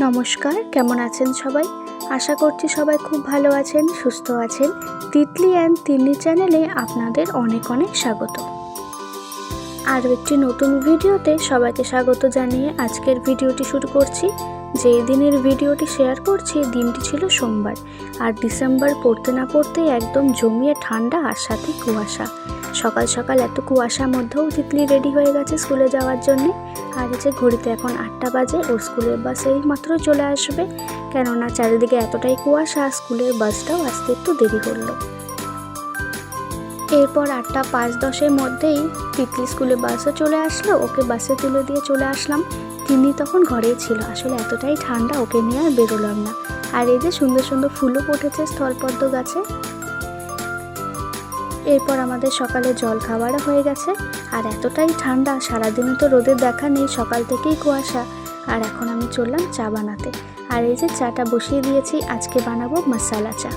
নমস্কার, কেমন আছেন সবাই? আশা করছি সবাই খুব ভালো আছেন, সুস্থ আছেন। তিতলি অ্যান্ড তিন্নি চ্যানেলে আপনাদের অনেক অনেক স্বাগত। আরও একটি নতুন ভিডিওতে সবাইকে স্বাগত জানিয়ে আজকের ভিডিওটি শুরু করছি। যেই দিনের ভিডিওটি শেয়ার করছি দিনটি ছিল সোমবার, আর ডিসেম্বর পড়তে না পড়তেই একদম জমিয়ে ঠান্ডা আর সাথে কুয়াশা। সকাল সকাল এত কুয়াশার মধ্যেও তিতলি রেডি হয়ে গেছে স্কুলে যাওয়ার জন্যে। আর যে ঘড়িতে এখন 8টা বাজে, ওর স্কুলের বাস এই মাত্র চলে আসবে, কেননা চারিদিকে এতটাই কুয়াশা, স্কুলের বাসটাও আসতে একটু দেরি করলো। এরপর 8টা 5-10-এর মধ্যেই তিতলি স্কুলে বাসও চলে আসলো, ওকে বাসে তুলে দিয়ে চলে আসলাম। তিনি তখন ঘরেই ছিল, আসলে এতটাই ঠান্ডা ওকে নিয়ে আর বেরোলাম না। আর এই যে সুন্দর সুন্দর ফুলও ফুটেছে স্থলপদ্ম গাছে। এরপর আমাদের সকালে জল খাবারও হয়ে গেছে। আর এতটাই ঠান্ডা, সারাদিনে তো রোদের দেখা নেই, সকাল থেকেই কুয়াশা। আর এখন আমি চললাম চা বানাতে। আর এই যে চাটা বসিয়ে দিয়েছি, আজকে বানাবো মশালা চা।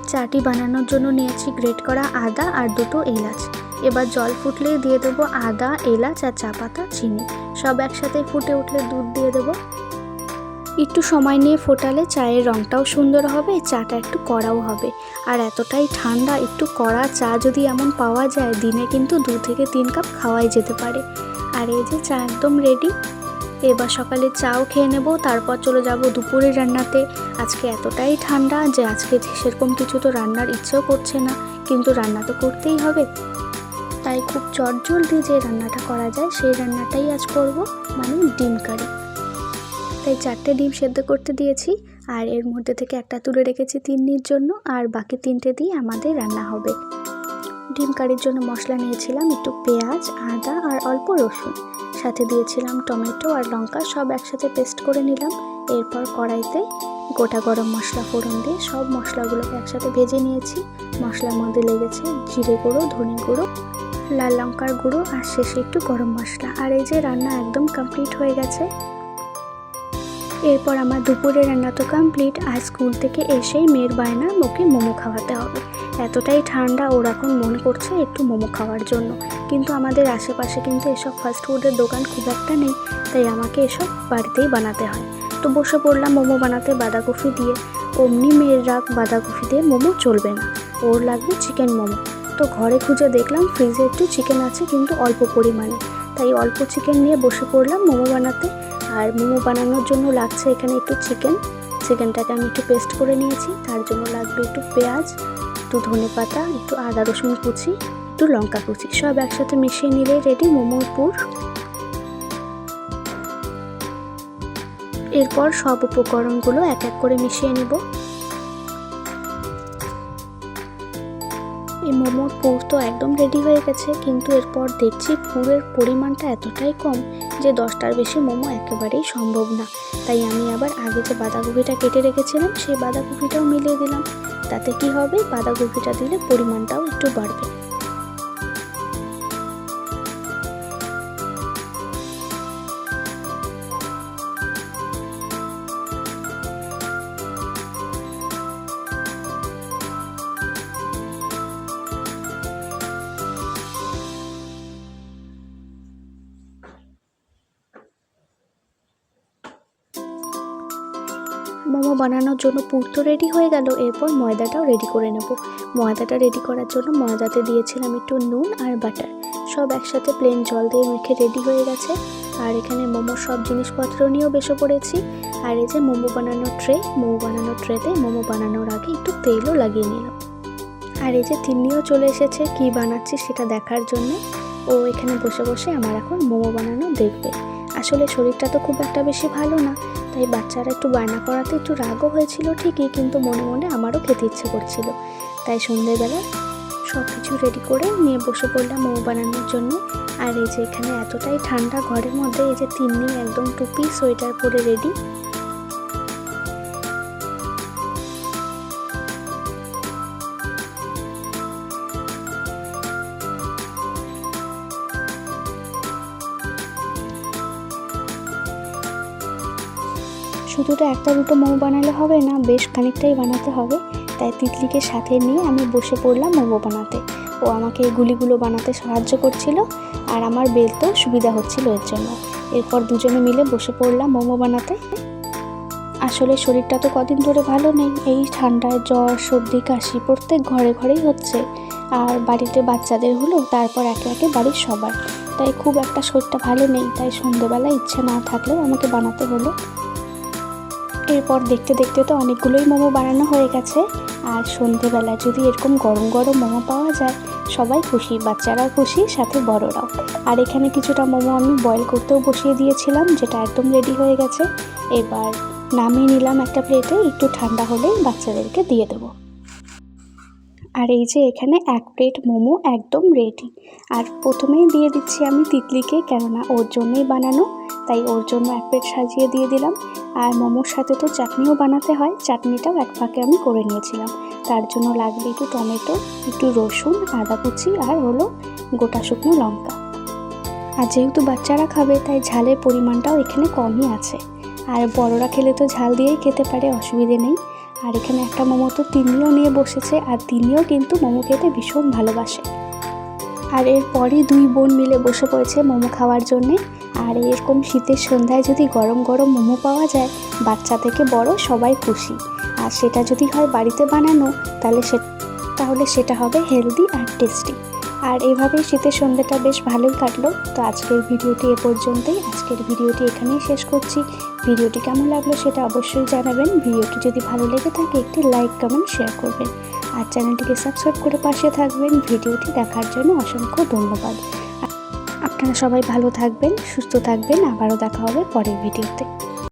চাটি বানানোর জন্য নিয়েছি গ্রেট করা আদা আর 2টো এলাচ। এবার জল ফুটলেই দিয়ে দেবো আদা, এলাচ আর চা পাতা, চিনি। সব একসাথে ফুটে উঠলে দুধ দিয়ে দেবো। একটু সময় নিয়ে ফোটালে চায়ের রঙটাও সুন্দর হবে, চাটা একটু কড়াও হবে। আর এতটাই ঠান্ডা, একটু কড়া চা যদি এমন পাওয়া যায়, দিনে কিন্তু 2 থেকে 3 কাপ খাওয়াই যেতে পারে। আর এই যে চা একদম রেডি। এবার সকালে চাও খেয়ে নেব, তারপর চলে যাব দুপুরের রান্নাতে। আজকে এতটাই ঠান্ডা যে আজকে সেরকম কিছু তো রান্নার ইচ্ছেও করছে না, কিন্তু রান্না তো করতেই হবে। তাই খুব চটজলদি যে রান্নাটা করা যায় সেই রান্নাটাই আজ করব, মানে ডিম কারি। তাই 4টে ডিম সেদ্ধ করতে দিয়েছি, আর এর মধ্যে থেকে একটা তুলে রেখেছি তিন্নির জন্য, আর বাকি 3টে দিয়ে আমাদের রান্না হবে। ডিম কারির জন্য মশলা নিয়েছিলাম একটু পেঁয়াজ, আদা আর অল্প রসুন, সাথে দিয়েছিলাম টমেটো আর লঙ্কা, সব একসাথে পেস্ট করে নিলাম। এরপর কড়াইতে গোটা গরম মশলা ফোড়ন দিয়ে সব মশলাগুলোকে একসাথে ভেজে নিয়েছি। মশলার মধ্যে লেগেছে জিরে গুঁড়ো, ধনে গুঁড়ো, লাল লঙ্কার গুঁড়ো আর শেষে একটু গরম মশলা। আর এই যে রান্না একদম কমপ্লিট হয়ে গেছে। এরপর আমার দুপুরের রান্না তো কমপ্লিট। আর স্কুল থেকে এসেই মেয়ের বায়না, ওকে মোমো খাওয়াতে হবে। এতটাই ঠান্ডা, ওর এখন মনে করছে একটু মোমো খাওয়ার জন্য। কিন্তু আমাদের আশেপাশে কিন্তু এসব ফাস্টফুডের দোকান খুব একটা নেই, তাই আমাকে এসব বাড়িতেই বানাতে হয়। তো বসে পড়লাম মোমো বানাতে বাঁধাকপি দিয়ে। অমনি মেয়ের রাগ, বাঁধাকপি দিয়ে মোমো চলবে না, ওর লাগবে চিকেন মোমো। তো ঘরে খুঁজে দেখলাম ফ্রিজে একটু চিকেন আছে, কিন্তু অল্প পরিমাণে। তাই অল্প চিকেন নিয়ে বসে পড়লাম মোমো বানাতে। আর মোমো বানানোর জন্য লাগছে এখানে একটু চিকেনটাকে আমি একটু পেস্ট করে নিয়েছি। তার জন্য লাগবে একটু পেঁয়াজ, একটু ধনে পাতা, একটু আদা রসুন কুচি, একটু লঙ্কা কুচি, সব একসাথে মিশিয়ে নিলে রেডি মোমোর পুর। এরপর সব উপকরণগুলো এক এক করে মিশিয়ে নেব। এই মোমোর পুর তো একদম রেডি হয়ে গেছে, কিন্তু এরপর দেখছি পুরের পরিমাণটা এতটাই কম যে 10টার বেশি মোমো একেবারেই সম্ভব না। তাই আমি আবার আগে যে বাঁধাকপিটা কেটে রেখেছিলাম সেই বাঁধাকপিটাও মিলিয়ে দিলাম। তাতে কি হবে, বাঁধাকপিটা দিলে পরিমাণটাও একটু বাড়বে। মোমো বানানোর জন্য পুর তো রেডি হয়ে গেল, এরপর ময়দাটাও রেডি করে নেব। ময়দাটা রেডি করার জন্য ময়দাতে দিয়েছিলাম একটু নুন আর বাটার, সব একসাথে প্লেন জল দিয়ে মেখে রেডি হয়ে গেছে। আর এখানে মোমোর সব জিনিসপত্র নিয়েও বসে পড়েছি। আর এই যে মোমো বানানোর ট্রেতে মোমো বানানোর আগে একটু তেলও লাগিয়ে নিলাম। আর এই যে তিন্নিও চলে এসেছে কি বানাচ্ছি সেটা দেখার জন্য। ও এখানে বসে বসে আমার এখন মোমো বানানো দেখবে। আসলে শরীরটা তো খুব একটা বেশি ভালো না, তাই বাচ্চারা একটু বায়না করাতে একটু রাগও হয়েছিল ঠিকই, কিন্তু মনে মনে আমারও খেতে ইচ্ছে করছিল। তাই সন্ধ্যেবেলা সব কিছু রেডি করে নিয়ে বসে পড়লাম মোমো বানানোর জন্য। আর এই যে এখানে এতটাই ঠান্ডা ঘরের মধ্যে, এই যে তিন্নি একদম টুপি সোয়েটার পরে রেডি। শুধু তো 1-2 মোমো বানালে হবে না, বেশ খানিকটাই বানাতে হবে। তাই তিতলিকে সাথে নিয়ে আমি বসে পড়লাম মোমো বানাতে। ও আমাকে এই গুলিগুলো বানাতে সাহায্য করছিল। আর আমার বেলতেও সুবিধা হচ্ছিল এর জন্য। এরপর দুজনে মিলে বসে পড়লাম মোমো বানাতে। আসলে শরীরটা তো কদিন ধরে ভালো নেই, এই ঠান্ডায় জ্বর সর্দি কাশি প্রত্যেক ঘরে ঘরেই হচ্ছে। আর বাড়িতে বাচ্চাদের হলো, তারপর একে একে বাড়ির সবার, তাই খুব একটা শরীরটা ভালো নেই। তাই সন্ধেবেলা ইচ্ছে না থাকলেও আমাকে বানাতে হলো। এরপর দেখতে দেখতে তো অনেকগুলোই মোমো বানানো হয়ে গেছে। আর সন্ধেবেলা যদি এরকম গরম গরম মোমো পাওয়া যায়, সবাই খুশি, বাচ্চারাও খুশি, সাথে বড়রাও। আর এখানে কিছুটা মোমো আমি বয়েল করতেও বসিয়ে দিয়েছিলাম, যেটা একদম রেডি হয়ে গেছে। এবার নামিয়ে নিলাম একটা প্লেটে, একটু ঠান্ডা হলেই বাচ্চাদেরকে দিয়ে দেবো। আর এই যে এখানে 1 প্লেট মোমো একদম রেডি। আর প্রথমেই দিয়ে দিচ্ছি আমি তিতলিকে, কেননা ওর জন্যই বানানো, তাই ওর জন্য 1 প্লেট সাজিয়ে দিয়ে দিলাম। আর মোমোর সাথে তো চাটনিও বানাতে হয়, চাটনিটাও এক ফাঁকে আমি করে নিয়েছিলাম। তার জন্য লাগবে একটু টমেটো, একটু রসুন, আদা কুচি, আর হলো গোটা শুকনো লঙ্কা। আর যেহেতু বাচ্চারা খাবে, তাই ঝালের পরিমাণটাও এখানে কমই আছে। আর বড়রা খেলে তো ঝাল দিয়েই খেতে পারে, অসুবিধে নেই। আর এখানে একটা মোমো তো তিন্নিও নিয়ে বসেছে, আর তিন্নিও কিন্তু মোমো খেতে ভীষণ ভালোবাসে। আর এরপরই 2 বোন মিলে বসে পড়েছে মোমো খাওয়ার জন্যে। আর এরকম শীতের সন্ধ্যায় যদি গরম গরম মোমো পাওয়া যায়, বাচ্চা থেকে বড় সবাই খুশি। আর সেটা যদি হয় বাড়িতে বানানো, তাহলে সেটা হবে হেলদি আর টেস্টি। আর এভাবেই শীতের সন্ধ্যাটা বেশ ভালোই কাটলো। তো আজকের ভিডিওটি এ পর্যন্তই। আজকের ভিডিওটি এখানেই শেষ করছি। ভিডিওটি কেমন লাগলো সেটা অবশ্যই জানাবেন। ভিডিওটি যদি ভালো লেগে থাকে একটি লাইক কমেন্ট শেয়ার করবেন। আর চ্যানেলটিকে সাবস্ক্রাইব করে পাশে থাকবেন। ভিডিওটি দেখার জন্য অসংখ্য ধন্যবাদ। আপনারা সবাই ভালো থাকবেন, সুস্থ থাকবেন। আবারও দেখা হবে পরের ভিডিওতে।